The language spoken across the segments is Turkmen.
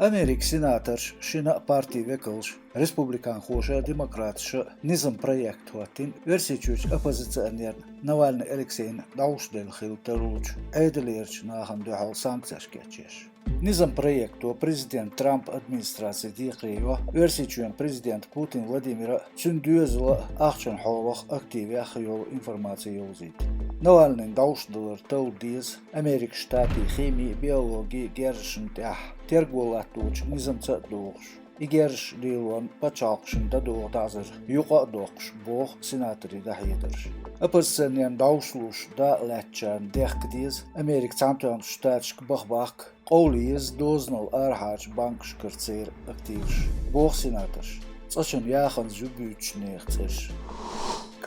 Amerika senator şina parti vekilş, Respublikan xoşa demokratşı nizam proyektuatin versiçüç opozisioner Navalny Alekseyin davuşdel xilteruluç aydilerç nahan duhal sanksiyaş geçer. Nizam proyektu prezident Trump administrasiya diqriyo versiçüyen prezident Putin Vladimira Sündüyözla axçan xolaq aktivi axıyol informasiya yolzid. Navalny'nin davuşdılar tavdiz Amerika Ştati ximi biologi gerşintah tergolattuç nizamça doğuş. İgerş dilon paçaqşında doğdazır. Yuqa doğuş boğ senatörü dahidir. Opozisyonen davuşluş da latçan dehkdiz Amerika Çantan Ştatşk baxbaq qovliyiz doznal arhaç bank şkırtsir aktivş. Boğ senatör. Çaçın yaxın zübüç nextir.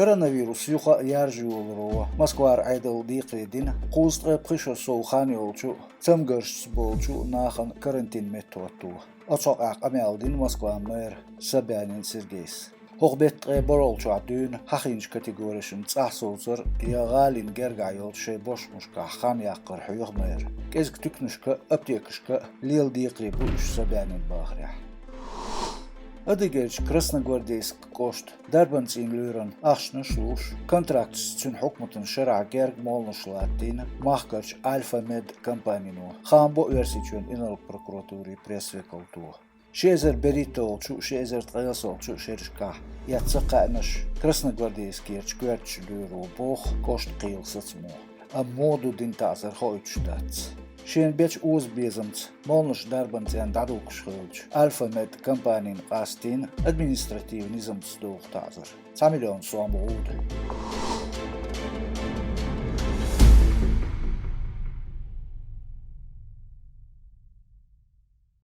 Koronavirus yuqa yarjı olurova. Moskvar aydal diqredin quzqa qışa soğuxan yolçu çamgırş bolçu naxan karantin metodu. Açaq amaldin Moskva mer Sabyanin Sergeys. Hoqbet borolçu adün haxinç kategoriyasın çahsolzır yağalin gergayol şey boşmuşka xan yaqır huyuq mer. Kezk tüknüşka aptekışka lil diqri bu üç Sabyanin bağırya. Adıgerç Krasnogvardeysk koşt darbançin lüren axşna şluş kontraktçı için hukmutun şara gerg molnuşlatin mahkarç Alfa Med kompaniyonu xambo versiçön inal prokuraturi presvekoltu. Şezer beritolçu şezer tqayasolçu şerişka yatsa qanış Krasnogvardeyskierç gwerç lüru box koşt qiyılsıtsmu. A modu din tazar hoyçtats. Şen beç uz bezamts molnuş darbançan dadulquş xılç Alfa Med kompaniyın qastin administrativ nizamts doğuqtazır. 1 milyon soğan boğuldu.